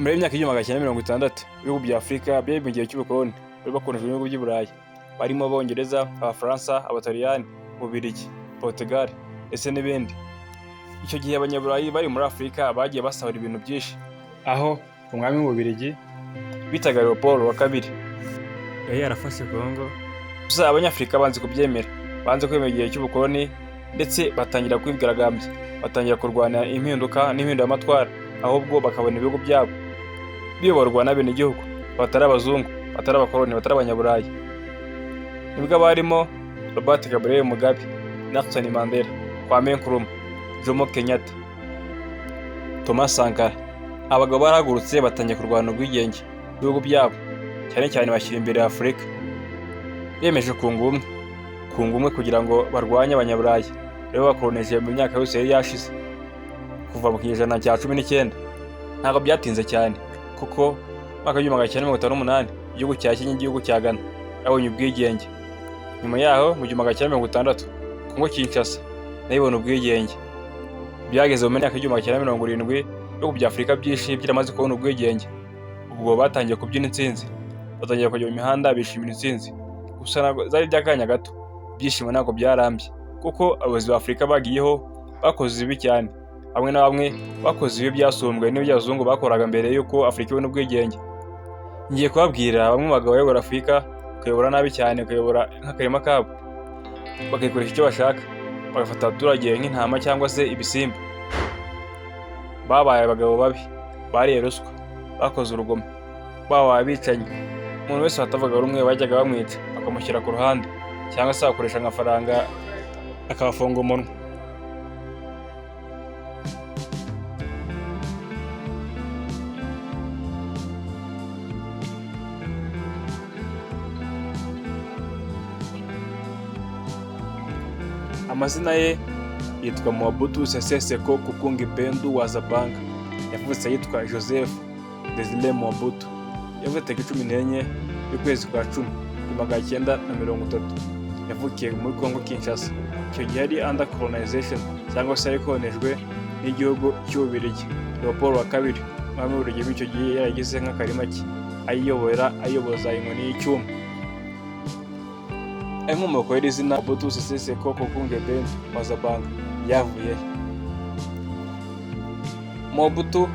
Nyuma y'imyaka 1960 ibihugu bya Afurika byari mu gihe cy'ubukoloni bari bakoronijwe n'ibihugu by'i Burayi barimo Abongereza, Abafaransa, Abataliyani, Ububiligi, Portugal ndetse n'ibindi. Icyo gihe Abanyaburayi bari muri Afurika bagiye basahura ibintu byinshi, aho umwami w'Ububiligi bitaga Leopold wa kabiri yari yarafashe Congo. Gusa Abanyafurika banze kubyemera, banze kwemera igihe cy'ubukoloni ndetse batangira kwigaragambya, batangira kurwana impinduka n'impinduramatwara, ahubwo bakabona ibihugu byabo biyoborwa n'abenegihugu batari abazungu, batari abakoloni, batari Abanyaburayi. Nibwo barimo Robert Gabriel Mugabe, Nelson Mandela, Kwame Nkrumah, Jomo Kenyatta, Thomas Sankara. Abagabo barahagurutse batangiye kurwana ubwigenge ibihugu byabo, cyane cyane bashyira imbere Afurika. Bemeje kunga ubumwe kugira ngo barwanye Abanyaburayi rero bakolonije mu myaka yose yari yashize kuva mu kinyejana cya 19. Ntabwo byatinze cyane kuko mwaka w'1958 igihugu cya Kenya n'igihugu cya Ghana babonye ubwigenge. Nyuma yaho mu 1960 Kongo Kinshasa nayo ibona ubwigenge. Byageze mu myaka y'1970 ibihugu bya Afurika byinshi byaramaze kubona ubwigenge. Ubwo batangiye kubyina intsinzi, batangiye kujya mu mihanda bishimira intsinzi. Gusa zari by'akanya gato, byishimo ntabwo byarambye kuko abayobozi ba Afurika bagiyeho bakoze ibi cyane. Bamwe na bamwe bakoze ibi byasumbwe n'iby'abazungu bakoraga mbere y'uko Afurika ibona ubwigenge. Ngiye kubabwira bamwe mu bagabo bayobora Afurika, bakayobora nabi cyane, bakayobora nk'akarima kabo, bakayikoresha icyo bashaka, bagafata abaturage nk'intama cyangwa se ibisimba. Babaye abagabo babi, bariye ruswa, bakoze urugomo, babaye abicanyi. Umuntu wese watavuga rumwe bajyaga bamwica bakamushyira ku ruhande, cyangwa se bakoresha amafaranga akabafunga umunwa. Amazina ye yitwa Mobutu Sese Seko Kukungi Bendu wa Zabanga. Yavutse yitwa Joseph Desile Mobutu. Yavutse 14 y'ukwezi kwa 10 1930. Yavukiye muri Congo Kinshasa. Icyo gihe ari under colonization cyangwa se yakonejwe n'igihugu cy'Ububiligi. Leopold wa kabiri umwami w'Ububiligi w'icyo gihe yaragize nk'akarima ke ayoboza inkoni y'icyuma. Inkomoko y'izina Mobutu Sese Seko Kukungi Bendu wa Zabanga yavuye. Mobutu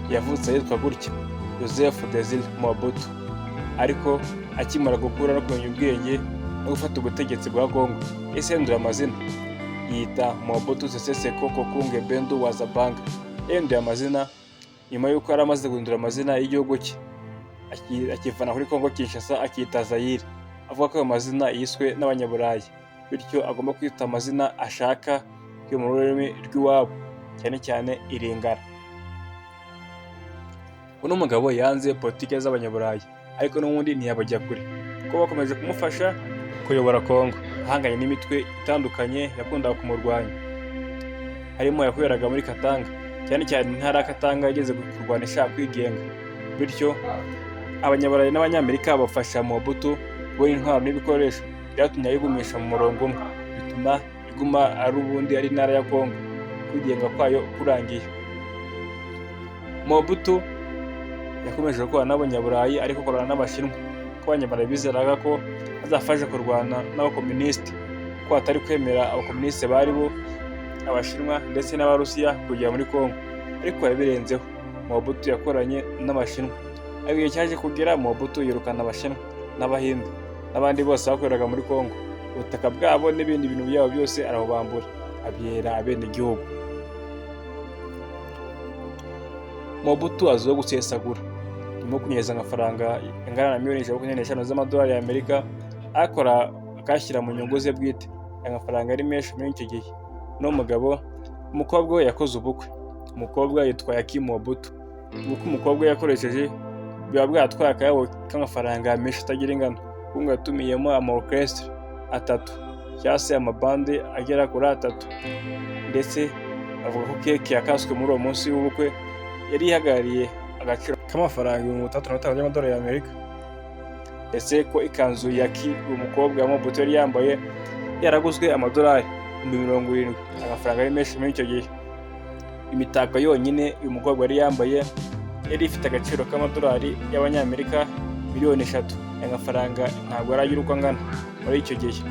yavutse yitwa gutya Joseph Desile Mobutu, ariko akimara gukura no kumenya ubwenge no gufata ubutegetsi bwa Congo yahise yahindura amazina yita Mobutu Sese Seko Kukungi Bendu wa Zabanga. Yahinduye amazina nyuma y'uko yari amaze guhindura amazina y'igihugu cye, akivana kuri Congo Kinshasa akita Zaire. Avuga ko ayo mazina yiswe n'Abanyaburayi, bityo agomba kwita amazina ashaka yo mu rurimi rw'iwabo, cyane cyane Iringara. Uno mugabo yanze politike z'Abanyaburayi, ariko n'ubundi ntiyabajya kure kuko bakomeje kumufasha kuyobora Congo, ahanganye n'imitwe itandukanye yakundaga kumurwanya. Harimo yakoreraga muri Katanga, cyane cyane intara ya Katanga yageze kurwana ishaka kwigenga. Bityo Abanyaburayi n'Abanyamerika bafasha Mobutu kubona intwaro n'ibikoresho byatumye ayigumisha mu murongo umwe, bituma iguma ari ubundi ari intara ya Congo, kwigenga kwayo kurangiye. Mobutu yakomeje gukorana n'Abanyaburayi ariko akorana n'Abashinwa, ko Abanyaburayi bizeraga ko azafasha kurwana n'Abakomunisiti, ko atari kwemera Abakomunisiti bari bo Abashinwa ndetse n'Abarusiya kugera muri Congo, ariko yabirenzeho. Mobutu yakoranye n'Abashinwa, igihe cyaje kugera Mobutu yirukana Abashinwa n'Abahinde n'abandi bose bakoreraga muri Congo. Ubutaka bwabo n'ibindi bintu byabo byose arabambura, abyera abenegihugu. Mobutu azwiho gusesagura, nyuma kunyereza amafaranga angana na miliyoni 25 z'amadolari y'Amerika, akashyira mu nyungu ze bwite. Aya mafaranga ari menshi muri icyo gihe. No mugabo umukobwa we yakoze ubukwe, umukobwa yitwa Yaki Mobutu. Ubukwe umukobwa yakoresheje biba bwatwaye akayabo k'amafaranga menshi atagira ingano. Kungu yatumiyemo ama-orchestre 3 cyangwa se amabande agera kuri 3, ndetse avuga ko keke yakaswe muri uwo munsi w'ubukwe yari ihagarariye agaciro k'amafaranga 35 y'amadolari y'Amerika, ndetse ko ikanzu Yaki umukobwa wa Mobutu yari yambaye yaraguzwe amadolari 70,000. Amafaranga ari menshi muri icyo gihe. Imitako yonyine uyu mukobwa yari yambaye yari ifite agaciro k'amadolari y'abanyamerika miliyoni 3. aya mafaranga ntabwo aragira uko angana muri icyo gihe.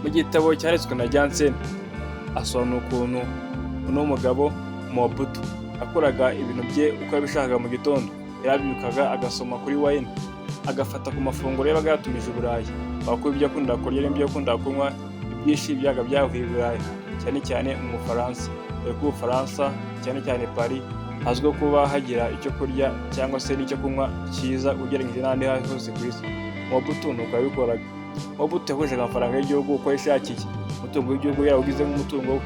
Mu gitabo cyanditswe na Jansen asobanura ukuntu uno mugabo Mobutu akoraga ibintu bye uko yabishakaga. Mu gitondo yarabyukaga agasoma kuri wine, agafata ku mafunguro yabaga yatumije i Burayi, bakora ibyo yakundaga kurya n'ibyo yakundaga kunywa. Ibyinshi byaga byavuye i Burayi, cyane cyane mu Bufaransa. Dore ko Ubufaransa cyane cyane Paris hazwiho kuba hagira icyo kurya cyangwa se n'icyo kunywa cyiza ugereranyije n'ahandi hose ku isi. Mobutu nuko yabikoraga. Mobutu yakoreshaga amafaranga y'igihugu uko yishakiye. Umutungo w'igihugu yarawugize nk'umutungo we.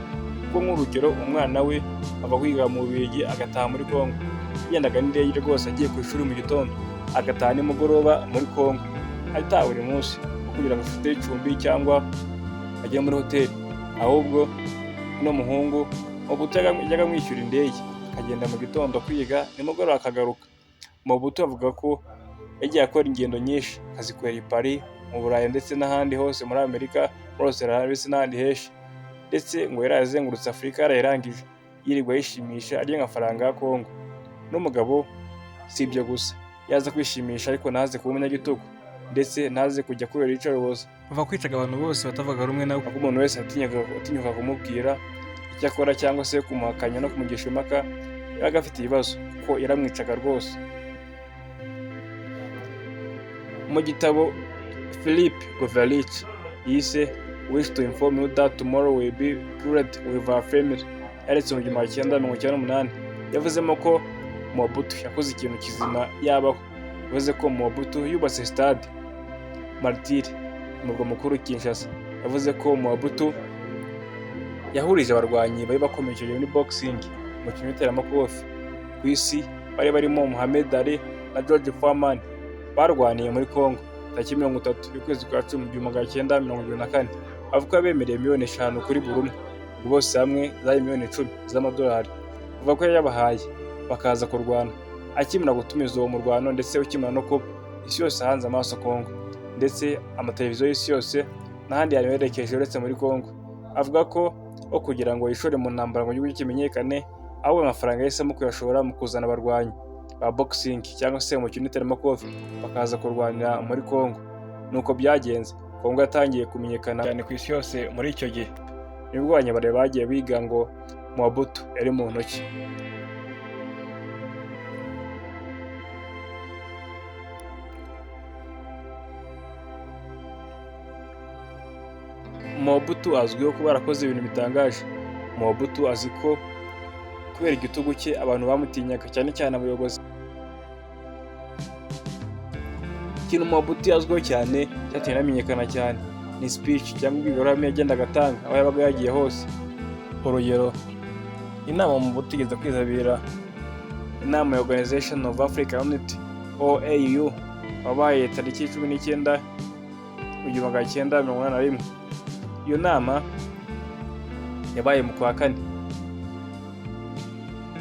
Kuko nk'urugero, umwana we ava kwiga mu Bubiligi agataha muri Congo. Yagendaga n'indege rwose agiye ku ishuri mu gitondo, agataha nimugoroba muri Congo. Ataha buri munsi kugira ngo afite icumbi cyangwa ajye muri hoteli. Ahubwo uno muhungu Mobutu yajyaga amwishyura indege, akagenda mu gitondo kwiga, nimugoroba akagaruka. Mobutu avuga ko yagiye akora ingendo nyinshi, akazikorera i Paris, mu Burayi ndetse n'ahandi hose muri Amerika, muri Australia ndetse n'ahandi henshi. Ndetse ngo yari yazengurutse Afurika yarayirangije, yirirwa yishimisha arya amafaranga ya Congo. N'umugabo si ibyo gusa, yaza kwishimisha ariko ntaze kuba umunyagitugu, ndetse ntaze kujya kubera iyicarubozo. Ava kwicaga abantu bose batavuga rumwe nawe, kuko umuntu wese atinyuka kumubwira icyo akora cyangwa se kumuhakanya no kumugisha impaka, yabaga afite ibibazo kuko yaramwicaga rwose. Mu gitabo Philip Govalich yise Wish to inform you that tomorrow will be great with our family, yaretse mu 1998, yavuzemo ko Mobutu yakoze ikintu kizima yabaho. Yavuze ko Mobutu yubatse stade Martyrs mu murwa mukuru Kinshasa. Yavuze ko Mobutu yahurije abarwanyi bari bakomeye icyo gihe muri boxing, umukino w'iteramakofe ku isi, bari barimo Muhammad Ali na George Foreman. Barwaniye muri Congo tariki 30 y'ukwezi kwa 10 mu 1974. Avuga ko bemereye miliyoni 5 kuri buri umwe, bose hamwe zari miliyoni 10 z'amadolari. Avuga ko yabahaye bakaza kurwana. Akimara gutumiza uwo murwano ndetse ukimara no kuba isi yose hanze amaso Congo, ndetse amateleviziyo y'isi yose n'ahandi yari yerekeje uretse muri Congo. Avuga ko kugira ngo yishore mu ntambara ngo igihugu kimenyekane, ahubwo amafaranga yahisemo kuyashora mu kuzana abarwanyi ba boxing cyangwa se umukino w'iteramakofe bakaza kurwanira muri Congo. Nuko byagenze. Congo yatangiye kumenyekana cyane ku isi yose muri icyo gihe. Nibwo abanyabare bagiye biga ngo Mobutu yari mu ntoki. Mobutu azwiho kuba yarakoze ibintu bitangaje. Mobutu azi ko kubera igitugu cye abantu bamutinyaga, cyane cyane abayobozi. Ikintu Mobutu yazwiho cyane cyatumye amenyekana cyane ni speech cyangwa imbwirwaruhame yagendaga atanga aho yabaga yagiye hose. Urugero, inama Mobutu igeze kwitabira inama ya Organization of African Unity OAU wabaye tariki 19 mu 1981. Iyo nama yabaye mu kwa 4.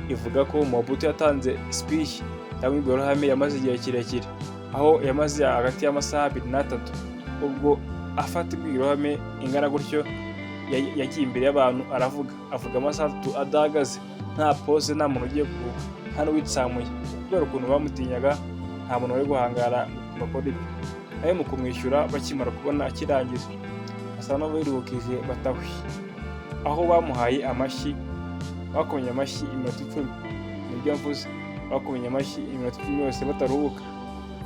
Ivuga ko Mobutu yatanze speech cyangwa imbwirwaruhame yamaze igihe kirekire, aho yamaze hagati y'amasaha 2 na 3. Ubwo afata imbwirwaruhame ingana gutyo, yagiye imbere y'abantu avuga amasaha 3 adahagaze, nta pose, nta muntu ugiye kuruhuka, nta n'uwitsamuye. Kubera ukuntu bamutinyaga, nta muntu wari guhangara mu makuru. Nawe mu kumwishyura bakimara kubona akirangiza, asa n'abiruhukije batahwi, aho bamuhaye amashyi. Bakomye amashyi iminota 10. Nibyo mvuze, bakomye amashyi iminota 10 yose bataruhuka.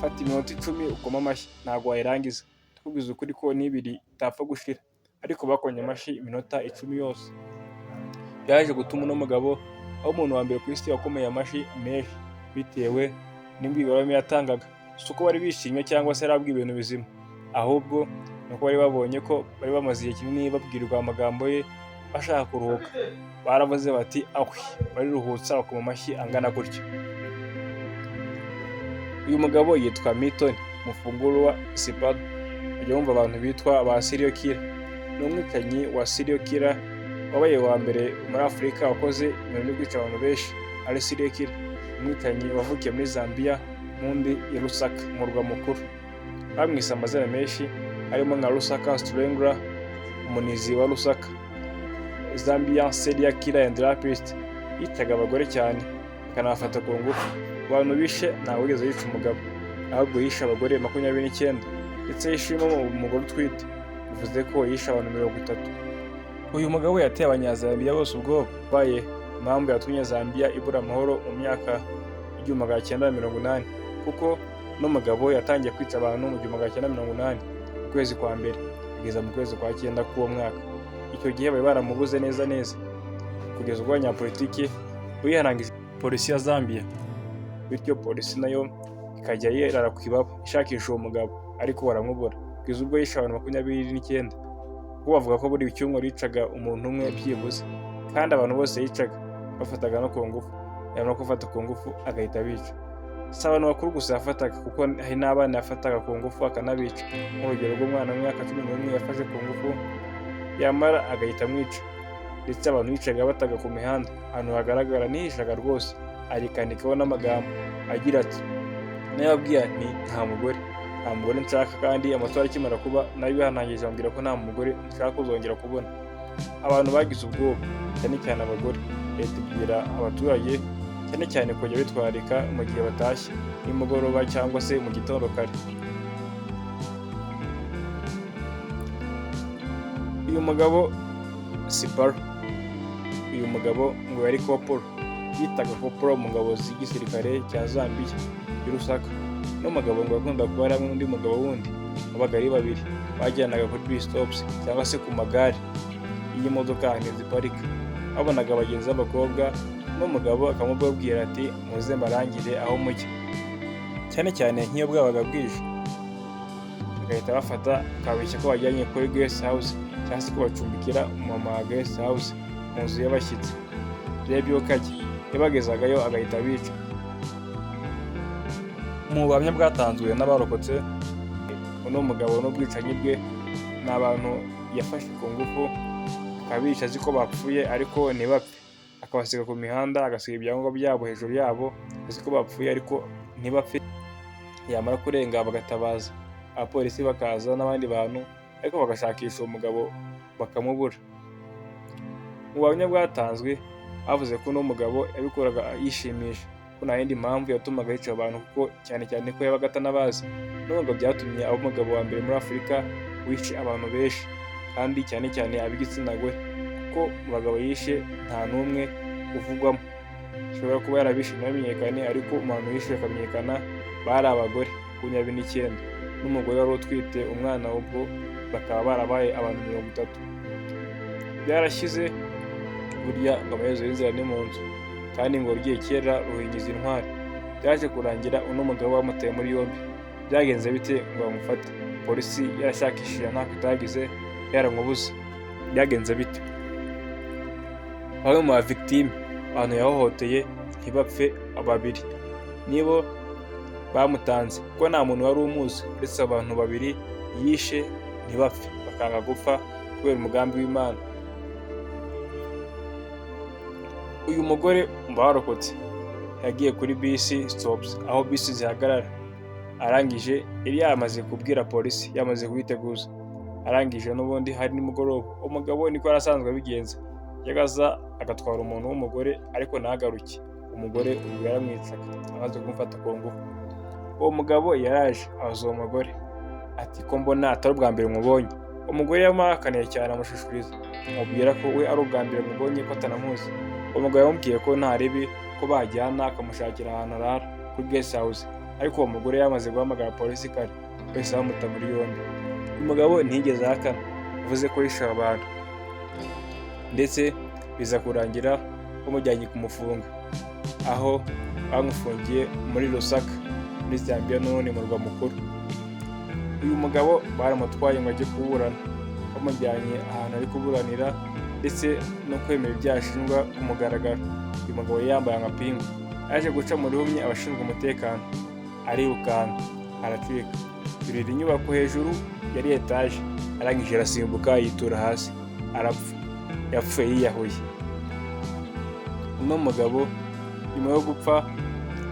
Fata iminota 10 ukoma amashyi, ntabwo wayirangiza. Tukubwiza ukuri ko n'ibiri itapfa gushira, ariko bakomye amashyi iminota 10 yose. Yaje gutuma uno mugabo aho umuntu wa mbere ku isi wakomeye amashyi menshi, bitewe n'imbwirwaruhame yatangaga. Si uko bari bishimye cyangwa se yarabwiye ibintu bizima, ahubwo nuko bari babonye ko bari bamaze igihe kinini babwirwa amagambo ye bashaka kuruhuka. Baravuze bati ahwi, bariruhutsa bakoma amashyi angana gutyo. Uyu mugabo yitwa Milton Mufunguru wa Sipado. Ujya wumva abantu bitwa ba serial killer. Ni umwicanyi wa serial killer wabaye wa mbere muri Afurika wakoze ibintu byo kwica abantu benshi, ari serial killer. Umwicanyi wavukiye muri Zambia, mundi i Lusaka, mu murwa mukuru. Bamwise amazina menshi harimo nka Lusaka Strangler, umunizi wa Lusaka, Zambian serial killer and rapist. Yicaga abagore cyane, akanabafata ku ngufu. Mu bantu bishe ntawe wigeze yica umugabo, ahubwo yishe abagore 29 ndetse yishimo umugore utwite, bivuze ko yishe abantu 30. Uyu mugabo yateye abanyazambiya bose ubwoba, baye impamvu yatumye Zambia ibura amahoro mu myaka 1980, kuko n'umugabo yatangiye kwica abantu mu 1980 mu kwezi kwa mbere kugeza mu kwezi kwa 9 k'uwo mwaka. Icyo gihe bari baramubuze neza kugeza ubwo abanyapolitiki bihanangije polisi ya Zambia, bityo polisi nayo ikajya yerara ku ibaba ishakisha uwo mugabo, ariko baramubura kugeza ubwo yishe abantu 29. Kuko bavuga ko buri cyumweru yicaga umuntu umwe byibuze, kandi abantu bose yicaga bafataga no ku ngufu, yamara gufata ku ngufu agahita abica. Si abantu bakuru gusa yafataga, kuko hari n'abana yafataga ku ngufu akanabica. Nk'urugero rw'umwana w'imyaka 11 yafashe ku ngufu yamara agahita amwica. Ndetse abantu yicaga bataga ku mihanda ahantu hagaragara, nihishaga rwose, arikandikaho n'amagambo agira ati nababwiye nti nta mugore nshaka, kandi amatora akimara kuba nayo bihanangije bambwira ko nta mugore nshaka kuzongera kubona. Abantu bagize ubwoba, cyane cyane abagore. Leta ibwira abaturage cyane cyane kujya bitwararika mu gihe batashye nimugoroba cyangwa se mu gitondo kare. Uyu mugabo Siparo, uyu mugabo ngo yari koporo, yitaga koporo mu ngabo z'igisirikare cya Zambia i Lusaka. N'umugabo ngo yakunda kuba ari hamwe n'undi mugabo wundi, babaga ari babiri, bajyanaga kuri bus stops cyangwa se ku magare iyo imodoka ziparika. Babonaga abagenzi b'abakobwa, n'umugabo akamubwira ati muze mbarangire aho mujya, cyane cyane nk'iyo bwabaga bwije. Bagahita bafata akabeshya ko bajyanye kuri guest house cyangwa se ko bacumbikira mu guest house, mu nzu y'abashyitsi. Rebyo kajya yabagezagayo agahita abica. Mu buhamya bwatanzwe n'abarokotse, uno mugabo n'ubwicanyi bwe ni abantu yafashe ku ngufu akabica azi ko bapfuye ariko ntibapfe, akabasiga ku mihanda, agasiga ibyangombwa byabo hejuru yabo azi ko bapfuye ariko ntibapfe. Yamara kurenga bagatabaza, abapolisi bakaza n'abandi bantu, ariko bagashakisha uwo mugabo bakamubura. Mu buhamya bwatanzwe bavuze ko uno mugabo yabikoraga yishimisha, ko nta yindi mpamvu yatumaga yica abantu, kuko cyane cyane ko yabaga atanabazi. Nubwo byatumye aba umugabo wa mbere muri Afurika wishe abantu benshi, kandi cyane cyane ab'igitsina gore, kuko mu bagabo yishe nta n'umwe uvugwamo. Ashobora kuba yarabishe ntibamenyekane, ariko umuntu yishe akamenyekana bari abagore 29 n'umugore wari utwite umwana, ubwo bakaba barabaye abantu 30. Byarashyize burya ngo amaherezo y'inzira ni mu nzu, kandi ngo rugiye kera ruhingiza intwari. Byaje kurangira uno mugabo bamuteye muri yombi. Byagenze bite ngo bamufate? Polisi yarashakishije ntako itagize, yaramubuze. Byagenze bite? Bamwe mu victime, abantu yahohoteye ntibapfe babiri, nibo bamutanze, kuko nta muntu wari umuzi uretse abantu babiri yishe ntibapfe, bakanga gupfa kubera umugambi w'Imana. Uyu mugore mbarokotse yagiye kuri bisi stops, aho bisi zihagarara. Arangije yari yamaze kubwira polisi, yamaze kuyiteguza. Arangije n'ubundi hari nimugoroba, umugabo niko arasanzwe abigenza, yagaza agatwara umuntu w'umugore ariko ntagaruke. Umugore ubu yaramwicaga amaze kumufata ku ngufu. Uwo mugabo yaraje abaza uwo mugore ati ko mbona atari ubwa mbere mubonye. Umugore yamuhakaniye cyane amushishuriza, amubwira ko we ari ubwa mbere mubonye, ko atanamuzi. Umugabo yamubwiye ko nta ribi ko bajyana akamushakira ahantu arara kuri guest house, ariko uwo mugore yamaze guhamagara polisi kare, bahise bamuta muri yombi. Uyu mugabo ntiyigeze ahakana, yavuze ko yishe abantu, ndetse biza kurangira bamujyanye kumufunga, aho bamufungiye muri Lusaka muri Zambia, n'ubundi murwa mukuru. Uyu mugabo baramutwaye ngo ajye kuburana, bamujyanye ahantu ari kuburanira, ndetse no kwemera ibyaha ashinjwa ku mugaragaro. Uyu mugabo yambaye amapingu, yaje guca mu rihumye abashinzwe umutekano, arirukanka aracika, yurira inyubako hejuru, yari etaje, arangije arasimbuka yitura hasi, arapfa. Yapfuye yiyahuye. Uno mugabo nyuma yo gupfa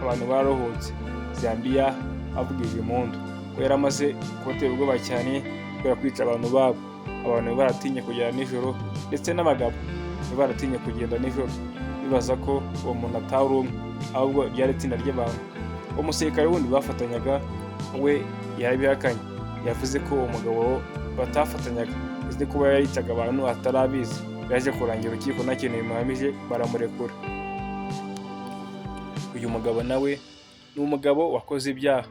abantu barohotse. Zambia avugije impundu, ko yari amaze kubatera ubwoba cyane kubera kwica abantu babo. Abantu baratinye kugenda nijoro, ndetse n'abagabo baratinye kugenda nijoro, bibaza ko uwo muntu atari umwe. ahubwo ryari itsinda ry'abantu. Umusirikare wundi bafatanyaga we yarabihakanye, yavuze ko uwo mugabo batafatanyaga ndetse kuba yaricaga abantu atarabizi. Yaje kurangira urukiko nta kintu bimuhamije, baramurekura. Uyu mugabo nawe ni umugabo wakoze ibyaha,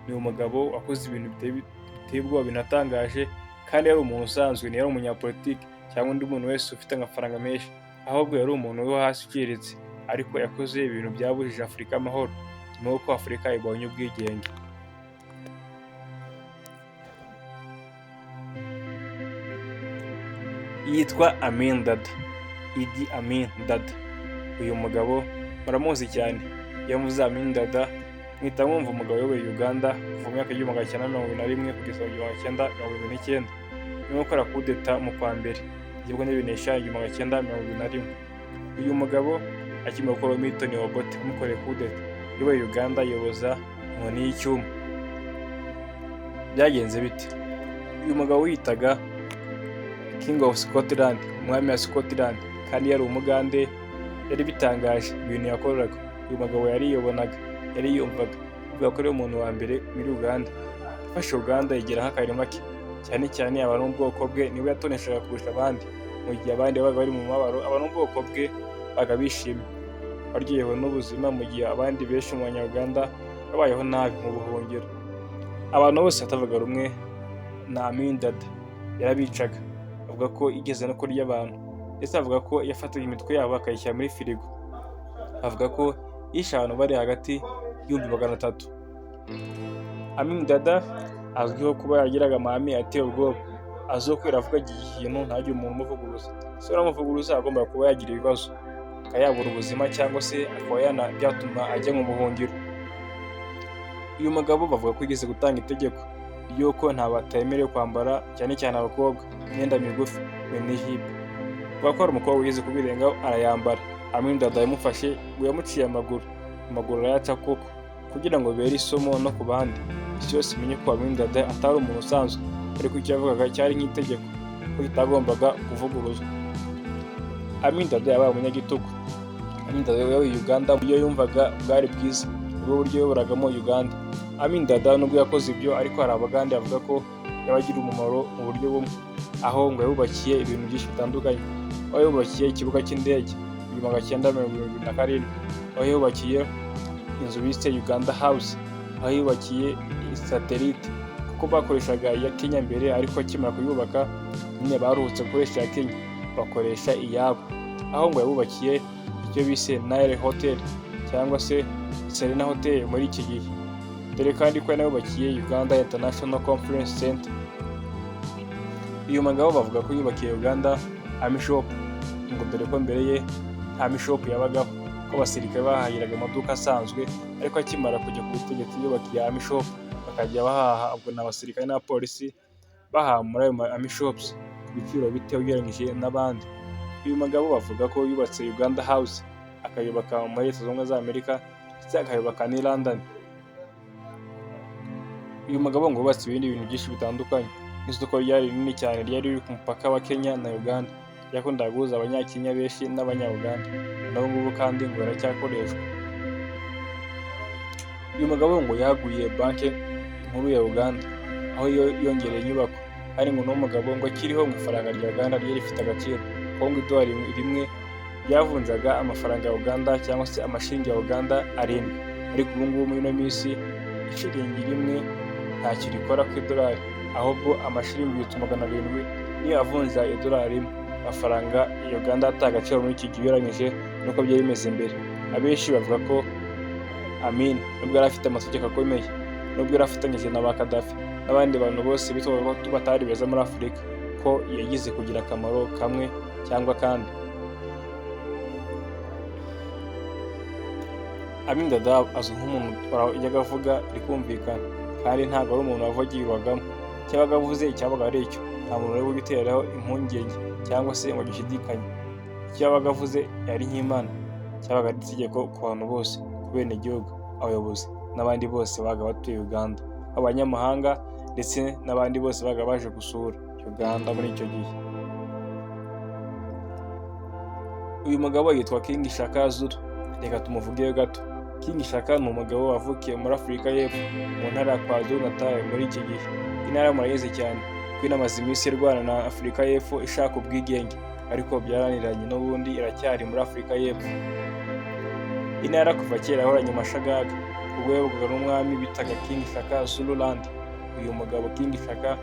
ni umugabo wakoze ibintu biteye ubwoba binatangaje, kandi yari umuntu usanzwe, ntiyari umunyapolitiki cyangwa undi muntu wese ufite amafaranga menshi, ahubwo yari umuntu wo hasi uciriritse, ariko yakoze ibintu byabujije Afurika amahoro nyuma y'uko Afurika ibonye ubwigenge. Yitwa Amin Dada, Idi Amin Dada. Uyu mugabo muramuzi cyane, iyo muvuze Amin Dada mwita mwumva umugabo wayoboye Uganda kuva mu myaka y'1921 kugeza mu 1929, nyuma yo gukora kudeta mu kwa mbere igibwa n'ibinesha 1921. Uyu mugabo akimara gukora Milton Obote amukoreye kudeta, yayoboye Uganda ayoboza inkoni y'icyuma. Byagenze bite? Uyu mugabo wiyitaga King of Scotland, umwami wa Scotland, kandi yari umugande. Yari bitangaje ibintu yakoraga. Uyu mugabo yariyobonaga, yari yumvaga avuga ko ari umuntu wa mbere muri Uganda. Yafashe Uganda yigira nk'akarima ke, cyane cyane abantu mu bwoko bwe niwe yatoneshaga kurusha abandi. Mu gihe abandi babaga bari mu mabaro, abantu mu bwoko bwe baga bishimye, baryohewe n'ubuzima, mu gihe abandi benshi mu Banyarwanda babayeho nabi mu buhungiro. Abantu bose batavuga rumwe na Amin Dada yarabicaga, avuga ko igeze no kurya abantu, ndetse avuga ko yafataga imitwe yabo akayishyira muri firigo. Avuga ko yishe abantu bari hagati y'300. Amin Dada azwiho kuba yagiraga amahame ateye ubwoba, azwiho ko avuga ikintu ntagire umuntu umuvuguruza. Se uramuvuguruza agomba kuba yagira ibibazo, akayabura ubuzima cyangwa se akaba byatuma ajya mu buhungiro. Uyu mugabo bavuga ko yigeze gutanga itegeko ry'uko nta batemerewe kwambara, cyane cyane abakobwa, imyenda migufi minijipe. Bavuga ko hari umukobwa wigeze kubirengaho arayambara. Amin Dada yamufashe ngo yamuciye amaguru arayaca koko, kugira ngo bibere isomo no ku bandi. Isi yose imenye ko Amin Dada atari umuntu usanzwe, ariko icyo yavugaga cyari nk'itegeko ko kitagombaga kuvuguruzwa. Amin Dada yabaye umunyagitugu. Amin Dada yayoboye Uganda uburyo yumvaga bwari bwiza, ubwo buryo yayoboragamo Uganda. Amin Dada nubwo yakoze ibyo, ariko hari abagande bavuga ko yabagira umumaro mu buryo bumwe, aho ngo yabubakiye ibintu byinshi bitandukanye. Aho yubakiye ikibuga cy'indege 1927, aho yubakiye inzu bise Uganda House, aho yubakiye satellite kuko bakoreshaga iya Kenya mbere, ariko akimara kuyubaka nyine baruhutse gukoresha iya Kenya bakoresha iyabo. Aho ngo yabubakiye icyo bise Nile Hotel cyangwa se Serena Hotel muri iki gihe, dore kandi ko yanabubakiye Uganda International Conference Center. Uyu mugabo bavuga ko yubakiye Uganda Army Shop, ngo dore ko mbere ye nta Army Shop yabagaho, ko abasirikare bahahiraga amaduka asanzwe, ariko akimara kujya ku butegetsi yubakiye Army Shop, bakajya bahaha, ubwo n'abasirikare n'abapolisi bahaha muri ayo Army Shops ku biciro bite ugereranyije n'abandi. Uyu mugabo bavuga ko yubatse Uganda House, akayubaka muri Leta Zunze Ubumwe za Amerika, ndetse akayubaka n'i London. Uyu mugabo ngo yubatse ibindi bintu byinshi bitandukanye, nk'isoko ryari rinini cyane ryari riri ku mupaka wa Kenya na Uganda, ryakundaga guhuza Abanyakenya benshi n'Abanya-Uganda, n'ubu ngubu kandi ngo yaracyakoreshwa. Uyu mugabo ngo yaguye banki nkuru ya Uganda, aho yongereye inyubako, ari ngo n'umugabo ngo akiriho mu ifaranga rya Uganda ryari rifite agaciro, kuko ngo idolari rimwe ryavunjaga amafaranga ya Uganda cyangwa se amashiringi ya Uganda 7, ariko ubu ngubu muri ino minsi ishiringi rimwe ntacyo rikora ku idolari, ahubwo amashiringi 700 niyo avunja idolari rimwe. Amafaranga ya Uganda ataga agaciro muri iki gihe ugereranyije nuko byari bimeze mbere. Abenshi bavuga ko Amin nubwo yari afite amategeko akomeye, nubwo yari afatanyije na ba Gaddafi n'abandi bantu bose bitwaga ko batari beza muri Afurika, ko yagize kugira akamaro kamwe cyangwa kandi. Amin Dada azwi nk'umuntu yajyaga avuga rikumvikana, kandi ntabwo ari umuntu wavugirwagamo. Cyabaga avuze icyabaga ari icyo, nta muntu uri guteraho impungenge cyangwa se ngo gishidikanye. Icyo yabaga avuze yari nk'Imana, cyabaga ari itegeko ku bantu bose, ku benegihugu, abayobozi n'abandi bose baga batuye Uganda, abanyamahanga ndetse n'abandi bose baga baje gusura Uganda muri icyo gihe. Uyu mugabo yitwa King Shaka Zulu, reka tumuvugeyo gato. King Shaka ni umugabo wavukiye muri Afurika y'Epfo mu ntara ya KwaZulu Natal muri iki gihe. Intara murayizi cyane kuko inamaze iminsi irwana na Afurika y'Epfo ishaka ubwigenge, ariko byaraniranye n'ubundi iracyari muri Afurika y'Epfo. Intara kuva kera yahoranye amashagaga ubwo yayoborwaga n'umwami bitaga King Shaka Zululand. Uyu mugabo King Shaka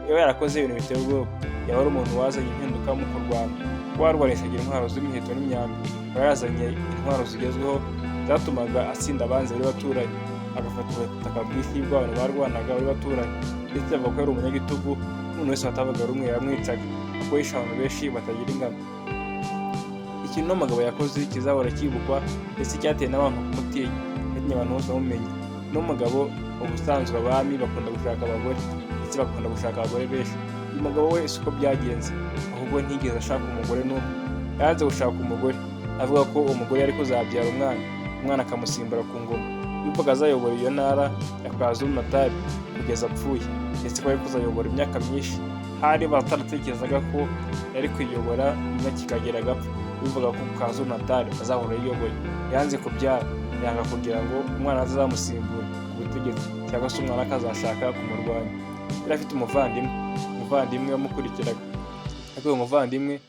yaba yarakoze ibintu biteye ubwoba. Yaba ari umuntu wazanye impinduka mu kurwana, kuko yarwanishaga intwaro z'imiheto n'imyambi. Yaba yarazanye intwaro zigezweho zatumaga atsinda abanzi bari baturanye, agafata ubutaka bwinshi bw'abantu barwanaga bari baturanye, ndetse avuga ko yari umunyagitugu, umuntu wese watavuga rumwe yaramwicaga kuko yishe abantu benshi batagira ingano. Ikintu n'umugabo yakoze kizahora kibukwa ndetse cyateye n'abantu kumutinya, yatumye abantu bose bamumenya. N'umugabo ubusanzwe abami bakunda gushaka abagore ndetse bakunda gushaka abagore benshi. Uyu mugabo we si uko byagenze, ahubwo ntigeze ashaka umugore n'umwe. Yanze gushaka umugore, avuga ko umugore yari kuzabyara umwana akamusimbura ku ngoma. Yumvaga azayobora iyo ntara ya KwaZulu Natal kugeza apfuye, ndetse ko yari kuzayobora imyaka myinshi. Hari bataratekerezaga ko yari kuyobora imyaka ikagera agapfa. Yumvaga ko KwaZulu Natal azahora yiyoboye. Yanze kubyara, yanga kugira ngo umwana azamusimbure ku butegetsi, cyangwa se umwana akazashaka kumurwanya. Yari afite umuvandimwe wamukurikiraga, ariko uwo muvandimwe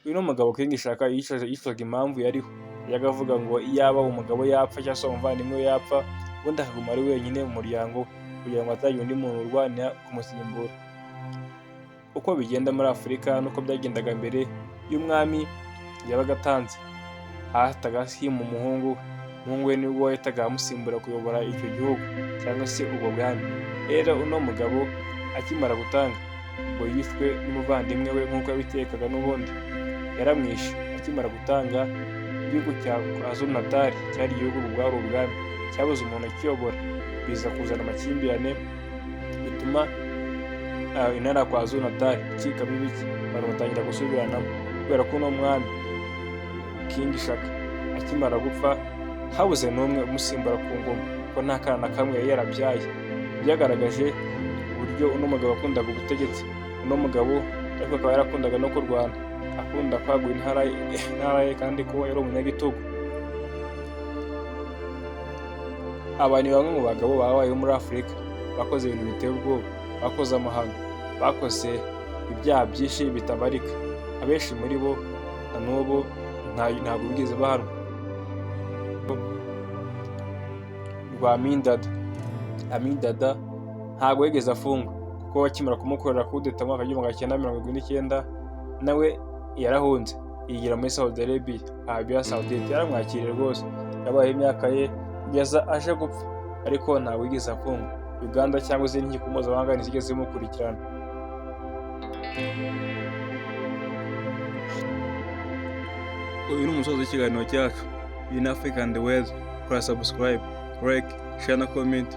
uyu n'umugabo King Shaka yicwaga impamvu yariho. Yaga avuga ngo iyaba umugabo yapfa cyangwa se umuvandimwe we yapfa, ubundi akaguma ari wenyine mu muryango we kugira ngo hatagira undi muntu urwanira kumusimbura. Uko bigenda muri Afurika nuko byagendaga mbere. Iyo umwami yabaga atanze, ahitaga hima umuhungu we nibwo yahitaga amusimbura kuyobora icyo gihugu cyangwa se ubwo bwami. Rero uno mugabo akimara gutanga ngo yishwe n'umuvandimwe we nk'uko yabitekaga n'ubundi, yaramwishe. Akimara gutanga, igihugu cya KwaZulu Natal cyari igihugu bwari ubwami, cyabuze umuntu akiyobora, biza kuzana amakimbirane bituma intara ya KwaZulu Natal icikamo ibice, abantu batangira gusubiranamo kubera ko uno mwami King Shaka akimara gupfa habuze n'umwe umusimbura ku ngoma, ko nta kana na kamwe yari yarabyaye. Byagaragaje uburyo uno mugabo akundaga ubutegetsi. Uno mugabo ariko akaba yarakundaga no kurwana, akunda kwagura intara ye kandi ko yari umunyagitugu. Aba ni bamwe mu bagabo babayeho muri Afurika, bakoze ibintu biteye ubwoba, bakoze amahano, bakoze ibyaha byinshi bitabarika. Abenshi muri bo na n'ubu ntabwo bigeze bahanwa. Amin Dada ntabwo yigeze afungwa, kuko bakimara kumukorera kudeta mu mwaka w'igihumbi 1929 nawe yarahunze yigira muri Saudi Arabia Saudite. Yaramwakiriye rwose, yabaye imyaka ye kugeza aje gupfa, ariko ntabwo yigeze afungwa. Uganda cyangwa izindi nkiko mpuzamahanga ntizigeze zimukurikirana. Uyu ni umusozi w'ikiganiro cyacu. Iyi ni Africa and the World. Kora subscribe, like, share na comment.